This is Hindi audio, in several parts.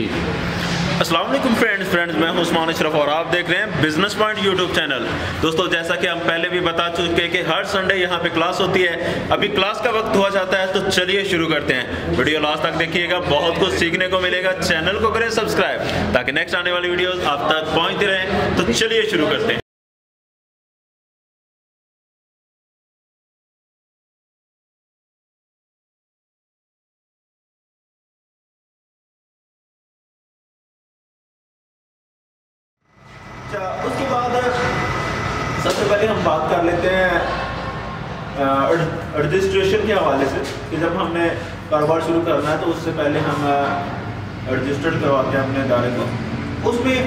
अस्सलाम वालेकुम फ्रेंड्स, मैं हूं उस्मान अशरफ और आप देख रहे हैं बिजनेस पॉइंट यूट्यूब चैनल। दोस्तों, जैसा कि हम पहले भी बता चुके हैं कि हर संडे यहां पे क्लास होती है। अभी क्लास का वक्त हुआ जाता है, तो चलिए शुरू करते हैं। वीडियो लास्ट तक देखिएगा, बहुत कुछ सीखने को मिलेगा। चैनल को करें सब्सक्राइब ताकि नेक्स्ट आने वाली वीडियोस आप तक पहुंचती रहें। तो चलिए शुरू करते हैं। उसके बाद सबसे पहले हम बात कर लेते हैं रजिस्ट्रेशन के हवाले से कि जब हमने कारोबार शुरू करना है तो उससे पहले हम रजिस्टर्ड करवाते हैं अपने इदारे को। उसमें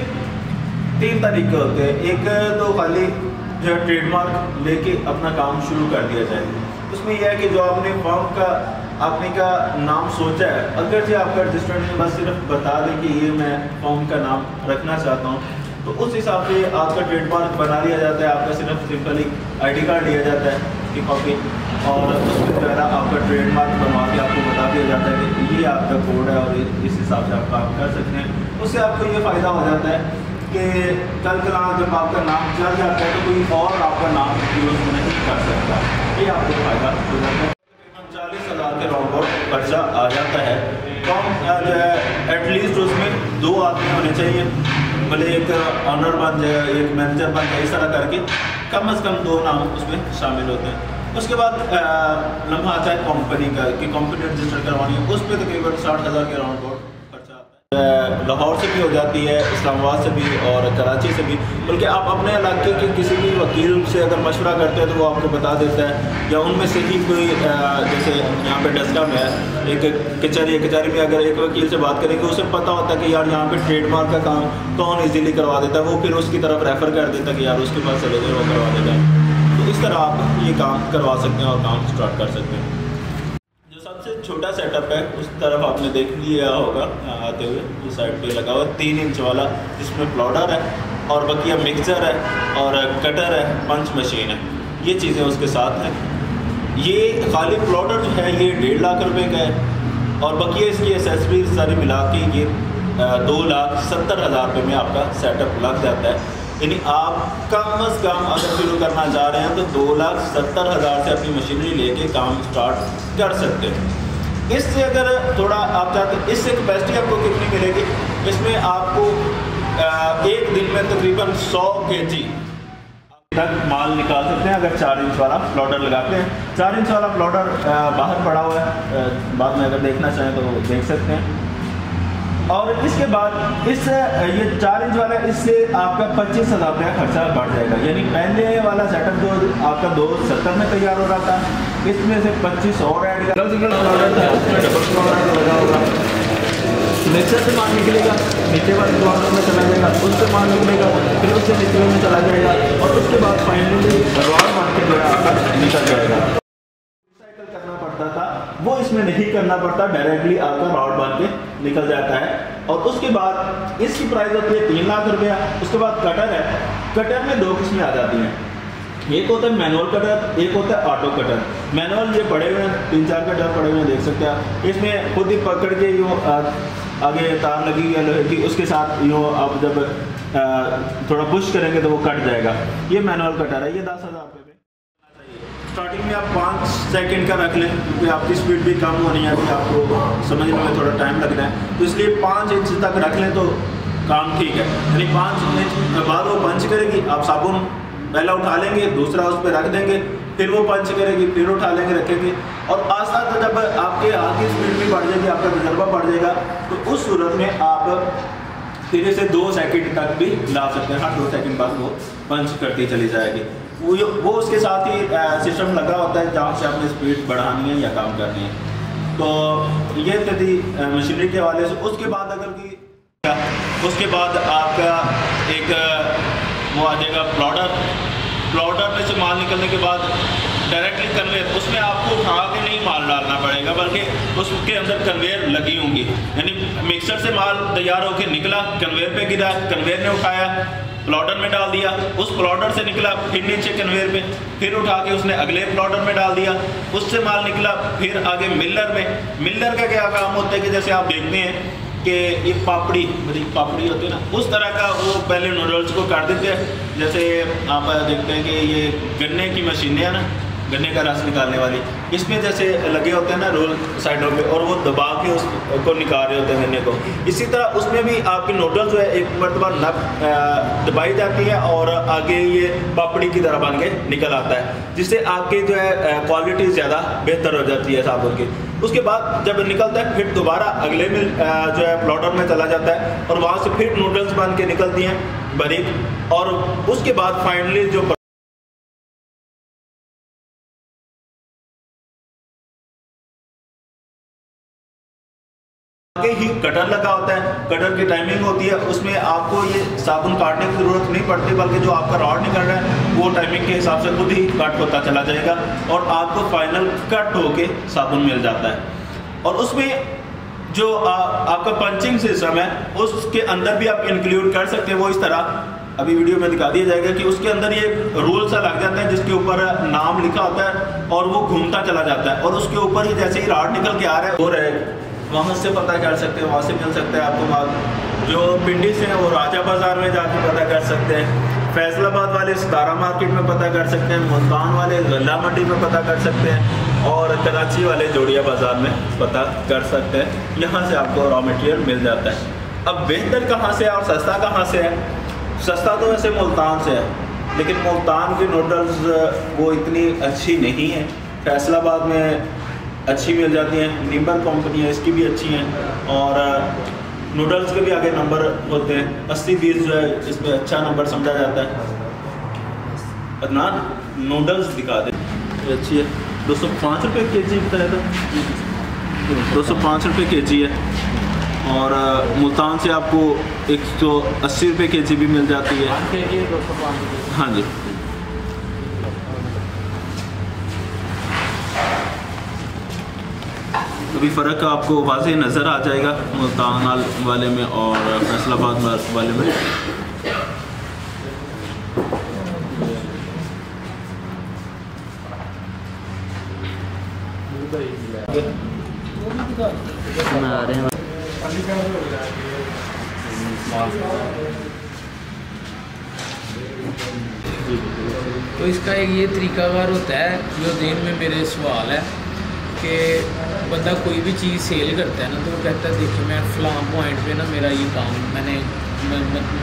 3 तरीके होते हैं। एक तो खाली जो है ट्रेडमार्क लेके अपना काम शुरू कर दिया जाए। उसमें यह है कि जो आपने फर्म का आपने का नाम सोचा है, अगर जो आपका रजिस्टर्ड में बस सिर्फ बता दें कि ये मैं फर्म का नाम रखना चाहता हूँ, तो उस हिसाब से आपका ट्रेडमार्क बना लिया जाता है। आपका सिर्फ सिंपली आईडी कार्ड लिया जाता है की कॉपी, और उसके द्वारा आपका ट्रेडमार्क बनवा के आपको बता दिया जाता है कि ये आपका कोड है और इस हिसाब से आप काम कर सकते हैं। उससे आपको ये फ़ायदा हो जाता है कि कल कल जब आपका नाम चल जाता है तो कोई और आपका नाम यूज़ नहीं कर सकता। ये आपको फ़ायदा हो जाता है। 40,000 के राउंड अबाउट खर्चा आ जाता है। तो हम जो है एटलीस्ट उसमें 2 आदमी होने चाहिए, भले एक ऑनर बन जाए, एक मैनेजर बन जाए, इस तरह करके कम से कम 2 नाम उसमें शामिल होते हैं। उसके बाद लम्हा आता है कंपनी का कि कंपनी रजिस्टर करवानी है। उस पर तकरीबन 60,000 के राउंड अबाउट खर्चा आता है। लाहौर से भी हो जाती है, इस्लामाबाद से भी और कराची से भी। बल्कि आप अपने इलाके के किसी भी वकील से अगर मशवरा करते हैं तो वो आपको बता देता है, या उनमें से ही कोई जैसे यहाँ पे डस्का में है एक कचहरी में अगर एक वकील से बात करेंगे, उसे पता होता है कि यार यहाँ पे ट्रेडमार्क का काम कौन इजीली करवा देता है, वो फिर उसकी तरफ रेफ़र कर देता है कि यार उसके पास चले जाए, वो करवा देता है। तो इस तरह आप ये काम करवा सकते हैं और काम स्टार्ट कर सकते हैं। जो सबसे छोटा सेटअप है उस तरफ आपने देख लिया होगा आते हुए, इस साइड पे लगा हुआ 3 इंच वाला, जिसमें प्लॉडर है और बकिया मिक्सर है और कटर है, पंच मशीन है। ये चीज़ें उसके साथ हैं। ये खाली प्लॉडर जो है ये 1.5 लाख रुपए का है और बकिया इसकी एसेसरीज सारी मिला के ये 2,70,000 रुपये में आपका सेटअप लग जाता है। यानी आप कम से कम अगर शुरू करना चाह रहे हैं तो 2,70,000 से अपनी मशीनरी लेके काम स्टार्ट कर सकते हैं। इससे अगर थोड़ा आप चाहते हैं, इससे कैपेसिटी आपको कितनी मिलेगी, इसमें आपको एक दिन में तकरीबन 100 kg तक माल निकाल सकते हैं अगर 4 इंच वाला प्लॉडर लगाते हैं। 4 इंच वाला प्लॉडर बाहर पड़ा हुआ है, बाद में अगर देखना चाहें तो देख सकते हैं। और इसके बाद इस ये 4 इंच वाला, इससे आपका 25,000 रुपया खर्चा बढ़ जाएगा। यानी पहले वाला सेटअप जो आपका 270 में तैयार हो रहा था, इसमें से 25 और ऐड कर, सिंगल प्लॉडर था उसमें डबल प्लॉडर लगा होगा। मिक्सर से माल निकलेगा, नीचे वाले प्लॉडर में चला जाएगा, उससे माल निकलेगा, फिर उससे नीचे में चला जाएगा और उसके बाद फाइनली रॉड मार के जो है आपका निकल जाएगा। रिसाइकल करना पड़ता था, वो इसमें नहीं करना पड़ता, डायरेक्टली आपका रॉड बन के निकल जाता है। और उसके बाद इसकी प्राइस होती है 3 लाख रुपया। उसके बाद कटर है। कटर में 2 किस्में आ जाती हैं, एक होता है मैनुअल कटर, एक होता है ऑटो कटर। मैनुअल ये पड़े हुए हैं, 3-4 कटर पड़े हुए हैं, देख सकते हैं आप। इसमें खुद ही पकड़ के यूँ आगे तार लगी है लोहे की, उसके साथ यूँ आप जब थोड़ा पुश करेंगे तो वो कट जाएगा। ये मैनुअल कटर है, ये 10,000 रुपये में। स्टार्टिंग में आप 5 सेकंड का रख लें क्योंकि आपकी स्पीड भी कम होनी है, आपको समझने में थोड़ा टाइम लगता है, तो इसलिए 5 इंच तक रख लें तो काम ठीक है। यानी 5 इंच बाद वो पंच करेगी, आप साबुन पहला उठा लेंगे, दूसरा उस पर रख देंगे, फिर वो पंच करेगी, फिर उठा लेंगे, रखेंगे। और आस्ता आस्ता जब आपके हाथ की स्पीड भी बढ़ जाएगी, आपका तजर्बा बढ़ जाएगा, तो उस सूरत में आप फिर इसे 2 सेकंड तक भी ला सकते हैं। हाँ, 2 सेकंड बाद वो पंच करती चली जाएगी। वो उसके साथ ही सिस्टम लगा होता है जहाँ से आपने स्पीड बढ़ानी है या काम करनी है। तो ये थी मशीनरी के हवाले से। उसके बाद उसके बाद आपका एक वो आ जाएगा प्लॉडर में से माल निकलने के बाद डायरेक्टली कन्वेयर, उसमें आपको उठा के नहीं माल डालना पड़ेगा, बल्कि उसके अंदर कन्वेयर लगी होंगी। यानी मिक्सर से माल तैयार होकर निकला, कन्वेयर पे गिरा, कन्वेयर ने उठाया, प्लॉडर में डाल दिया, उस प्लॉडर से निकला, फिर नीचे कन्वेयर पे, फिर उठा के उसने अगले प्लॉडर में डाल दिया, उससे माल निकला, फिर आगे मिलर में। मिलर का क्या काम होता है कि जैसे आप देखते हैं कि ये पापड़ी मतलब पापड़ी होती है ना, उस तरह का वो पहले नूडल्स को काट देते हैं। जैसे आप देखते हैं कि ये गन्ने की मशीनें हैं ना, गन्ने का रस निकालने वाली, इसमें जैसे लगे होते हैं ना रोल साइडों पे, और वो दबा के उसको निकाल रहे होते हैं गन्ने को। इसी तरह उसमें भी आपकी नूडल्स जो है एक मरतबा दबाई जाती है और आगे ये पापड़ी की तरह बन के निकल आता है, जिससे आपकी जो है क्वालिटी ज़्यादा बेहतर हो जाती है साबुन की। उसके बाद जब निकलता है फिर दोबारा अगले में जो है प्लॉटर में चला जाता है और वहाँ से फिर नूडल्स बन के निकलती हैं बारीक, और उसके बाद फाइनली जो आगे ही कटर लगा होता है, कटर की टाइमिंग होती है, उसमें आपको ये साबुन काटने की ज़रूरत नहीं पड़ती, बल्कि जो आपका रॉड निकल रहा है वो टाइमिंग के हिसाब से खुद ही कट होता चला जाएगा और आपको फाइनल कट होके साबुन मिल जाता है। और उसमें जो आपका पंचिंग सिस्टम है उसके अंदर भी आप इंक्लूड कर सकते हैं। वो इस तरह अभी वीडियो में दिखा दिया जाएगा कि उसके अंदर ये रूल सा लग जाता है जिसके ऊपर नाम लिखा होता है और वो घूमता चला जाता है, और उसके ऊपर ही जैसे ही रॉड निकल के आ रहा है वो रहे, वहाँ से पता कर सकते हैं, वहाँ से मिल सकता है आपको माल। जो पिंडी से हैं वो राजा बाज़ार में जाके पता कर सकते हैं, फैसलाबाद वाले सतारा मार्केट में पता कर सकते हैं, मुल्तान वाले गल्ला मंडी में पता कर सकते हैं, और कराची वाले जोड़िया बाज़ार में पता कर सकते हैं। यहाँ से आपको रॉ मटेरियल मिल जाता है। अब बेहतर कहाँ से है और सस्ता कहाँ से है? सस्ता तो वैसे मुल्तान से है, लेकिन मुल्तान की नूडल्स वो इतनी अच्छी नहीं है। फैसलाबाद में अच्छी मिल जाती हैं, निम्बर कंपनी है इसकी भी अच्छी हैं, और नूडल्स के भी आगे नंबर होते हैं। 80-20 जो है इसमें अच्छा नंबर समझा जाता है। अदनान नूडल्स दिखा दे, ये अच्छी है, 205 रुपये kg बताया था, 205 रुपये kg है। और मुल्तान से आपको 180 रुपये kg भी मिल जाती है। हाँ जी, अभी फ़र्क आपको वाज़ेह नज़र आ जाएगा मुल्तान वाले में और फैसलाबाद वाले में। तो इसका एक ये तरीकाकार होता है, जो दिन में मेरे सवाल है कि बंदा कोई भी चीज़ सेल करता है ना, तो वो कहता है देखिए मैं फ़लाँ पॉइंट पे ना मेरा ये काम मैंने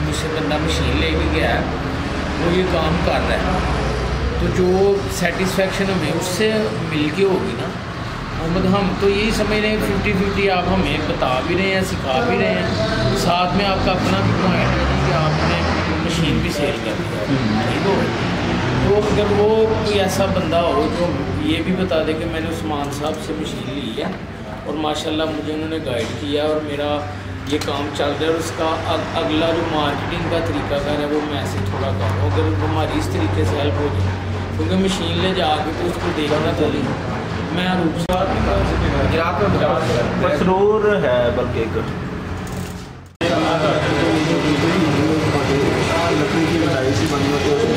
मुझसे बंदा मशीन लेके गया है, वो ये काम कर रहा है, तो जो सेटिस्फेक्शन हमें उससे मिल के होगी ना, मतलब हम तो यही समझ रहे हैं 50-50 आप हमें बता भी रहे हैं, सिखा भी रहे हैं, साथ में आपका अपना भी पॉइंट है कि आपने मशीन भी सेल कर दी, ठीक हो। तो अगर वो कोई ऐसा बंदा हो जो ये भी बता दे कि मैंने उस्मान साहब से मशीन ली है और माशाल्लाह मुझे उन्होंने गाइड किया और मेरा ये काम चल रहा है, और उसका अगला जो मार्केटिंग का तरीकाकार है वो मैं से थोड़ा कम हो, अगर हमारी इस तरीके से हेल्प हो जाए, क्योंकि मशीन ले जाके तो उसको देखना तो नहीं। मैं गुजरात में मसरूर है बल्कि लकड़ी की बनाई सी बनी होती है, सर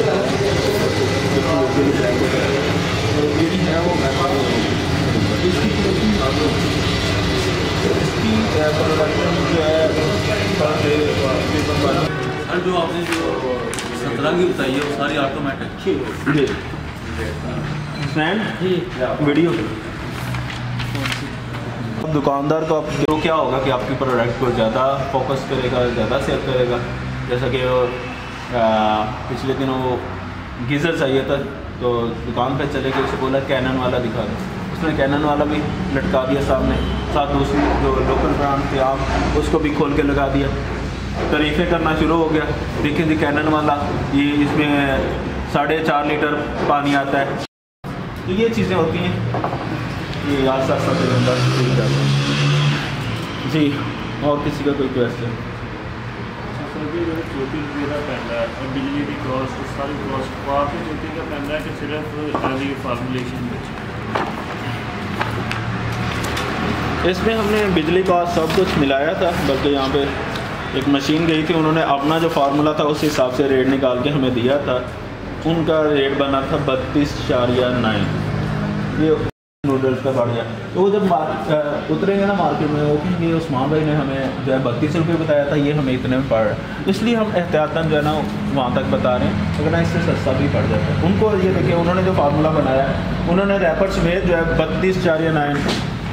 जो आपने जो 17 की बताई है वो सारी ऑटोमेटिक वीडियो। दुकानदार को तो क्या होगा कि आपके प्रोडक्ट को ज़्यादा फोकस करेगा, ज़्यादा सेल करेगा। जैसा कि पिछले दिनों वो गीज़र चाहिए था तो दुकान पर चले गए, उसे बोला कैनन वाला दिखा दो, उसने कैनन वाला भी लटका दिया सामने, साथ दूसरी जो लोकल ब्रांड थे आप उसको भी खोल के लगा दिया, तारीफ़ें करना शुरू हो गया। देखिए जी कैनन वाला ये इसमें 4.5 लीटर पानी आता है। तो ये चीज़ें होती हैं, ये आस्ता आस्ता से बंदा सीख जाता है जी। और किसी का कोई क्वेश्चन? बिजली की कॉस्ट सारी कॉस्ट काफ़ी छोटी का पैदा है कि सिर्फ फार्मूलेशन इसमें हमने बिजली का सब कुछ मिलाया था, बल्कि यहाँ पे एक मशीन गई थी, उन्होंने अपना जो फार्मूला था उस हिसाब से रेट निकाल के हमें दिया था। उनका रेट बना था 32.9। ये नूडल्स का बढ़ गया। तो वो जब उतरेंगे ना मार्केट में, वो कहेंगे उस्मान भाई ने हमें जो है 32 रुपये बताया था, ये हमें इतने में पड़ रहा है। इसलिए हम एहतियातन जो है ना वहाँ तक बता रहे हैं, अगर ना इससे सस्ता भी पड़ जाता है उनको। ये देखिए उन्होंने जो फार्मूला बनाया है, उन्होंने रैपर्स में जो है 32, 4 या 9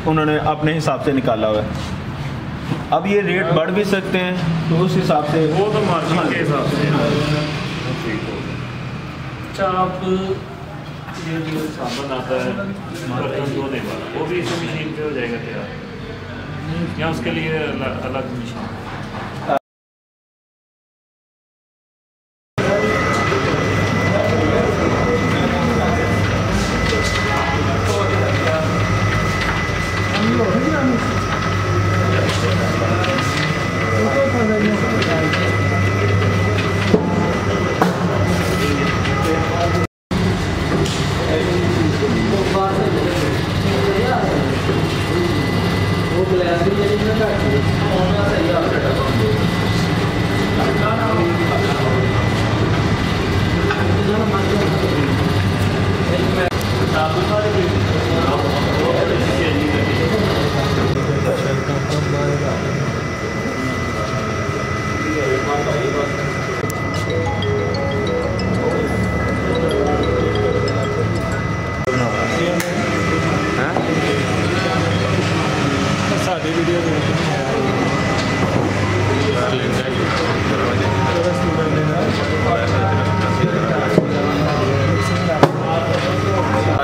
उन्होंने अपने हिसाब से निकाला हुआ है। अब ये रेट बढ़ भी सकते हैं, तो उस हिसाब से वो तो मार्जिन के हिसाब से अच्छा। आप ये जो साबुन आता है बर्तन धोने वाला, वो भी इसी मशीन पे हो जाएगा तैयार, या उसके लिए अलग मशीन?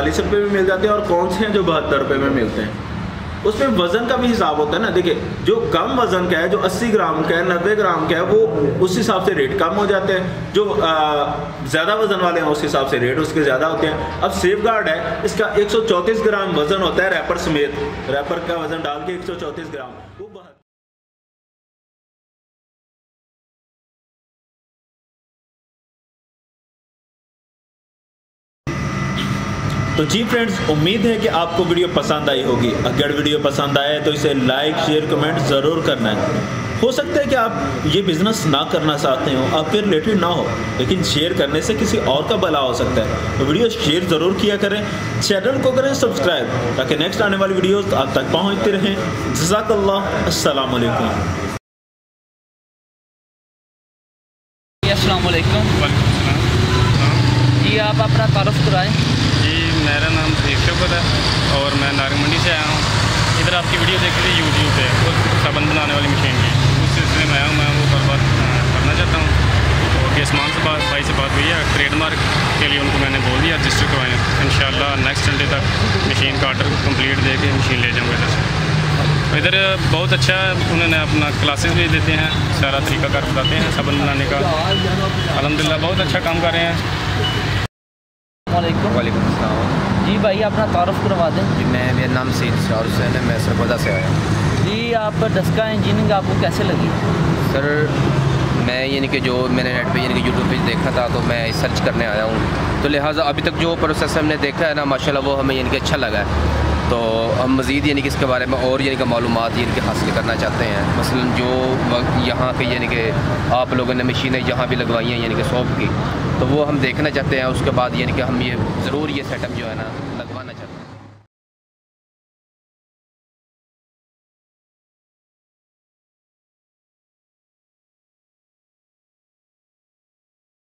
₹40 में मिल जाते हैं, और कौन से हैं जो ₹72 में मिलते हैं। उसमें वज़न का भी हिसाब होता है ना। देखिए जो कम वज़न का है, जो 80 ग्राम का है, 90 ग्राम का है, वो उस हिसाब से रेट कम हो जाते हैं। जो ज़्यादा वज़न वाले हैं उस हिसाब से रेट उसके ज़्यादा होते हैं। अब सेफगार्ड है, इसका 134 ग्राम वज़न होता है रैपर समेत, रैपर का वज़न डाल के 134 ग्राम। वो तो जी फ्रेंड्स, उम्मीद है कि आपको वीडियो पसंद आई होगी। अगर वीडियो पसंद आए तो इसे लाइक, शेयर, कमेंट ज़रूर करना है। हो सकता है कि आप ये बिज़नेस ना करना चाहते हो, आपके रिलेटेड ना हो, लेकिन शेयर करने से किसी और का भला हो सकता है। तो वीडियो शेयर ज़रूर किया करें, चैनल को करें सब्सक्राइब, ताकि नेक्स्ट आने वाली वीडियोस आप तक पहुंचते रहें। जज़ाकल्लाह, अस्सलाम वालेकुम। अस्सलाम वालेकुम जी, आप अपना तारुफ कराएं। जी, मेरा नाम शौकत है और मैं नारंग मंडी से आया हूँ। इधर आपकी वीडियो देख रही थी यूट्यूब पे, वो साबुन बनाने वाली मशीन की, उस सिलसिले में आया हूँ। मैं वो कारोबार करना चाहता हूँ। और केसमान से भाई से बात हुई है, ट्रेडमार्क के लिए उनको मैंने बोल दिया रजिस्टर करवाएँ। इंशाल्लाह नेक्स्ट संडे तक मशीन का ऑर्डर कंप्लीट दे के मशीन ले जाऊँगा इधर से। इधर बहुत अच्छा है, उन्होंने अपना क्लासेस भी देते हैं, सारा तरीक़ाकार बताते हैं साबुन बनाने का। अल्हम्दुलिल्लाह बहुत अच्छा काम कर रहे हैं। वालेकुम अस्सलाम जी, भाई अपना तारुफ करवा दें। जी, मेरा नाम सईद शार हुसैन है, मैं सरगोदा से आया हूँ। जी, आप डस्का इंजीनियरिंग आपको कैसे लगी? सर मैं यानी कि जो मैंने नेट पे यानी कि यूट्यूब पे देखा था, तो मैं सर्च करने आया हूँ। तो लिहाजा अभी तक जो प्रोसेस हमने देखा है ना, माशाल्लाह वो हमें यानी कि अच्छा लगा है। तो हम मज़ीद यानी कि इसके बारे में और यानी कि मालूमात यानी कि हासिल करना चाहते हैं। मसलन जो यहाँ के यानी कि आप लोगों ने मशीनें यहाँ भी लगवाई हैं यानी कि सॉप की, तो वो हम देखना चाहते हैं। उसके बाद यानी कि हम ये ज़रूर ये सेटअप जो है ना